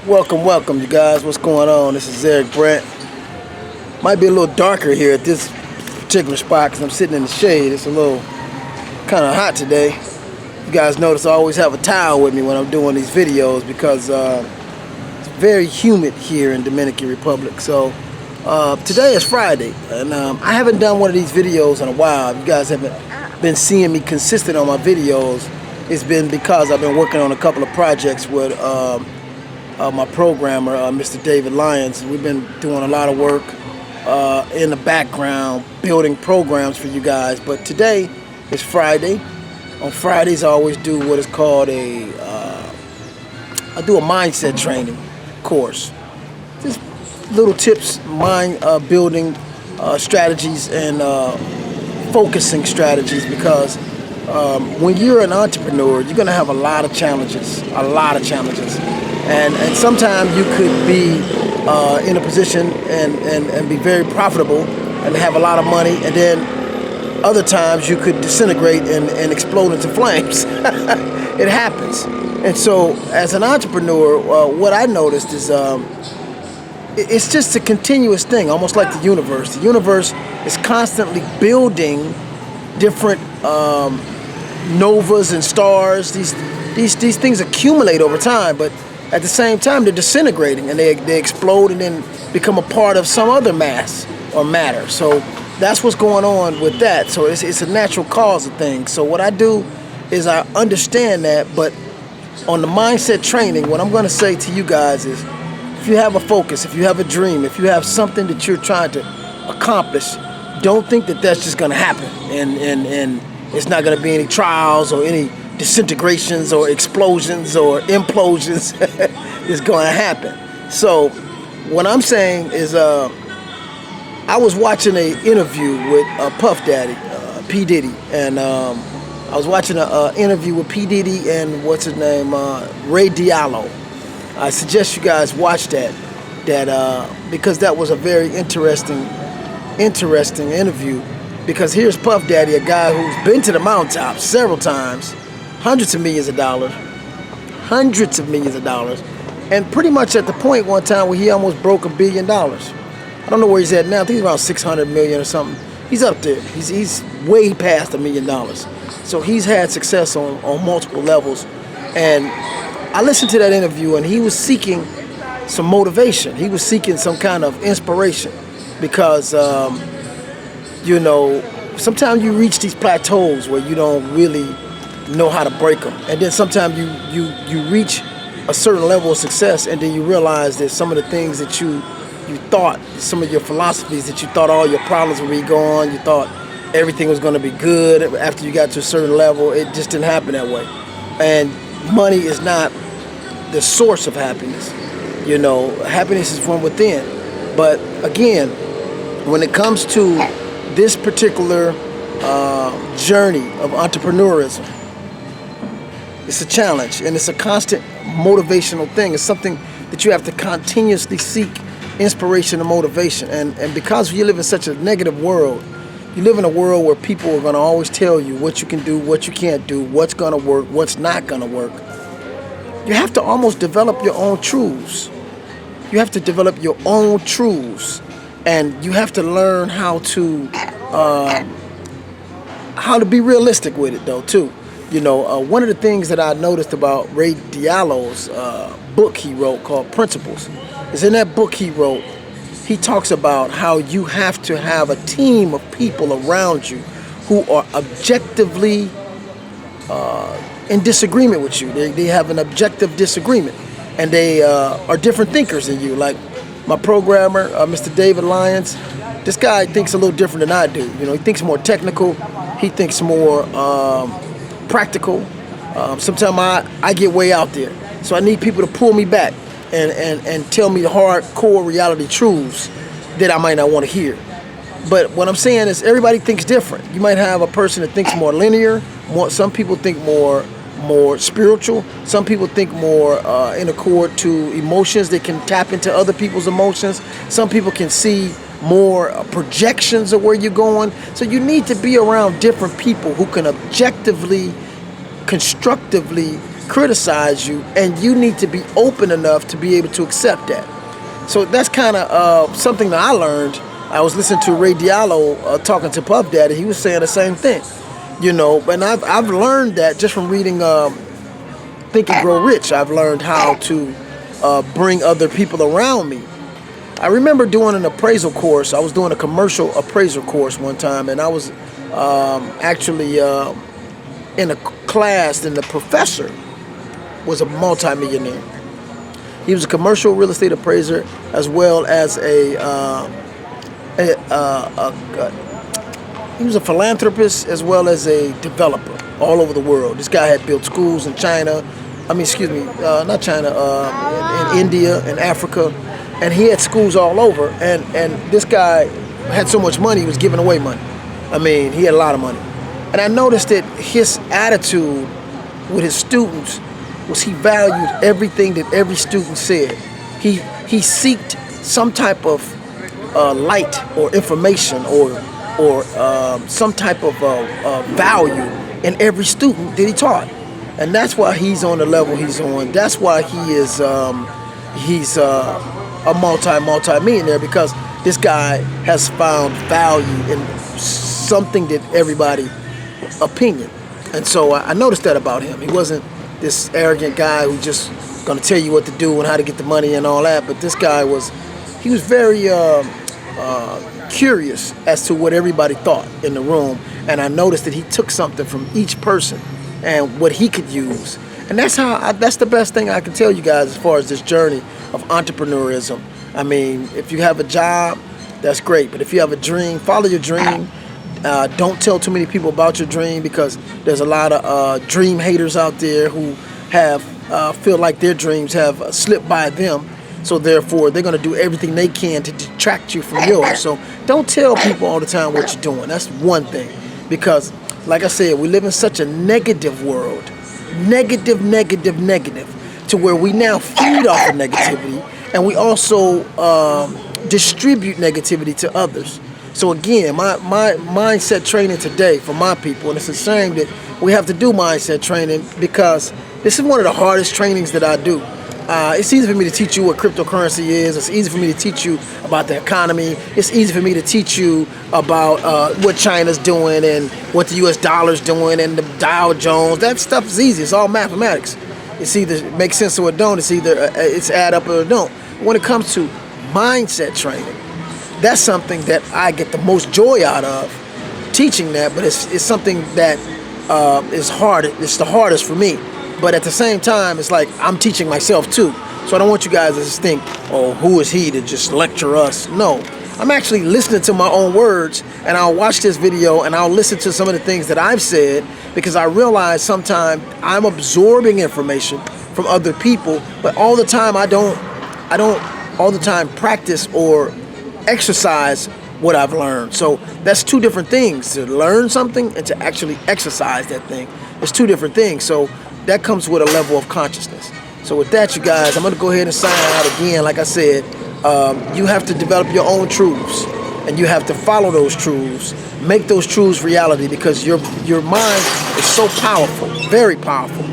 Welcome, you guys. What's going on? This is Eric Brent. Might be a little darker here at this particular spot because I'm sitting in the shade. It's a little kind of hot today. You guys notice I always have a towel with me when I'm doing these videos because it's very humid here in Dominican Republic. So today is Friday, and I haven't done one of these videos in a while. If you guys haven't been seeing me consistent on my videos, it's been because I've been working on a couple of projects with my programmer, Mr. David Lyons. We've been doing a lot of work in the background, building programs for you guys. But today is Friday. On Fridays, I always do what is called I do a mindset training course. Just little tips, mind building strategies and focusing strategies, because when you're an entrepreneur, you're gonna have a lot of challenges, and sometimes you could be in a position and be very profitable and have a lot of money, and then other times you could disintegrate and explode into flames. It happens. And so as an entrepreneur, what I noticed is it's just a continuous thing, almost like the universe. The universe is constantly building different novas and stars. These things accumulate over time, but at the same time they're disintegrating, and they explode and then become a part of some other mass or matter. So that's what's going on with that. So it's a natural cause of things. So what I do is I understand that, but on the mindset training, what I'm going to say to you guys is, if you have a focus, if you have a dream, if you have something that you're trying to accomplish, don't think that that's just going to happen and it's not going to be any trials or any disintegrations or explosions or implosions. It's going to happen. So what I'm saying is I was watching an interview with Puff Daddy, P. Diddy, and I was watching an interview with P. Diddy and what's his name, Ray Diallo. I suggest you guys watch that because that was a very interesting interview. Because here's Puff Daddy, a guy who's been to the mountaintop several times, hundreds of millions of dollars, and pretty much at the point one time where he almost broke $1 billion. I don't know where he's at now. I think he's around 600 million or something. He's up there. He's way past $1 million. So he's had success on multiple levels. And I listened to that interview, and he was seeking some motivation. He was seeking some kind of inspiration because, sometimes you reach these plateaus where you don't really know how to break them. And then sometimes you reach a certain level of success, and then you realize that some of the things that you thought, some of your philosophies that you thought all your problems would be gone, you thought everything was going to be good after you got to a certain level, it just didn't happen that way. And money is not the source of happiness. Happiness is from within. But again, when it comes to this particular journey of entrepreneurism, it's a challenge, and it's a constant motivational thing. It's something that you have to continuously seek inspiration and motivation. And because you live in such a negative world, you live in a world where people are going to always tell you what you can do, what you can't do, what's going to work, what's not going to work. You have to almost develop your own truths. You have to develop your own truths, and you have to learn how to be realistic with it, though, too. One of the things that I noticed about Ray Diallo's book he wrote called Principles is, in that book he wrote, he talks about how you have to have a team of people around you who are objectively in disagreement with you. They have an objective disagreement, and they are different thinkers than you. Like my programmer, Mr. David Lyons, this guy thinks a little different than I do. He thinks more technical. He thinks more practical. Sometimes I get way out there, so I need people to pull me back and tell me the hardcore reality truths that I might not want to hear. But what I'm saying is, everybody thinks different. You might have a person that thinks more linear. Some people think more spiritual. Some people think more in accord to emotions. They can tap into other people's emotions. Some people can see more projections of where you're going. So you need to be around different people who can objectively, constructively criticize you, and you need to be open enough to be able to accept that. So that's kind of something that I learned. I was listening to Ray Diallo talking to Puff Daddy. He was saying the same thing, you know. And I've learned that just from reading Think and Grow Rich. I've learned how to bring other people around me. I remember doing an appraisal course. I was doing a commercial appraisal course one time, and I was actually in a class, and the professor was a multimillionaire. He was a commercial real estate appraiser, as well as he was a philanthropist as well as a developer all over the world. This guy had built schools in China. Not China, in India and Africa, and he had schools all over. And this guy had so much money, he was giving away money. I mean, he had a lot of money. And I noticed that his attitude with his students was he valued everything that every student said. He seeked some type of light or information or some type of value in every student that he taught. And that's why he's on the level he's on. That's why he is he's a multi-millionaire, because this guy has found value in something that everybody opinion. And so I noticed that about him. He wasn't this arrogant guy who just gonna tell you what to do and how to get the money and all that. But this guy was very curious as to what everybody thought in the room. And I noticed that he took something from each person and what he could use. And that's the best thing I can tell you guys as far as this journey of entrepreneurism. I mean, if you have a job, that's great. But if you have a dream, follow your dream. Don't tell too many people about your dream, because there's a lot of dream haters out there who have feel like their dreams have slipped by them. So therefore, they're going to do everything they can to detract you from yours. So don't tell people all the time what you're doing. That's one thing. Because, like I said, we live in such a negative world. Negative, to where we now feed off of negativity, and we also distribute negativity to others. So again, my mindset training today for my people, and it's a shame that we have to do mindset training, because this is one of the hardest trainings that I do. It's easy for me to teach you what cryptocurrency is. It's easy for me to teach you about the economy. It's easy for me to teach you about what China's doing and what the US dollar's doing and the Dow Jones. That stuff is easy. It's all mathematics. It's either it makes sense or it don't. It's either it's add up or it don't. When it comes to mindset training, that's something that I get the most joy out of teaching that, but it's something that is hard. It's the hardest for me. But at the same time, it's like I'm teaching myself too. So I don't want you guys to just think, oh, who is he to just lecture us? No, I'm actually listening to my own words, and I'll watch this video and I'll listen to some of the things that I've said, because I realize sometimes I'm absorbing information from other people, but all the time I don't all the time practice or exercise what I've learned. So that's two different things, to learn something and to actually exercise that thing. It's two different things. So that comes with a level of consciousness. So with that, you guys, I'm going to go ahead and sign out again. Like I said, you have to develop your own truths, and you have to follow those truths, make those truths reality, because your mind is so powerful, very powerful.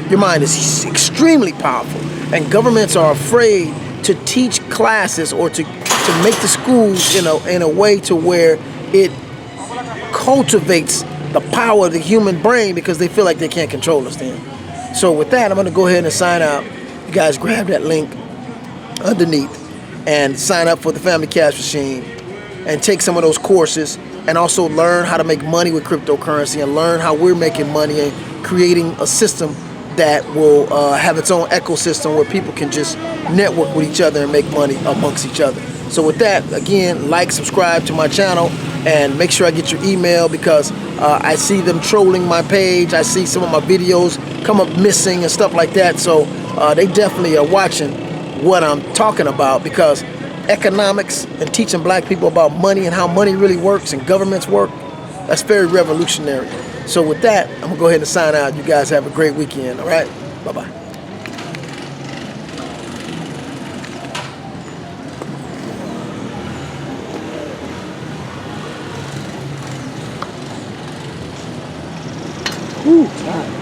Your mind is extremely powerful, and governments are afraid to teach classes or to make the schools in a way to where it cultivates the power of the human brain, because they feel like they can't control us then. So with that, I'm going to go ahead and sign out. You guys grab that link underneath and sign up for the Family Cash Machine and take some of those courses, and also learn how to make money with cryptocurrency, and learn how we're making money and creating a system that will have its own ecosystem where people can just network with each other and make money amongst each other. So with that, again, like, subscribe to my channel, and make sure I get your email, because I see them trolling my page. I see some of my videos come up missing and stuff like that. So they definitely are watching what I'm talking about, because economics and teaching black people about money and how money really works and governments work, that's very revolutionary. So with that, I'm going to go ahead and sign out. You guys have a great weekend, all right? Bye-bye. Ooh, God.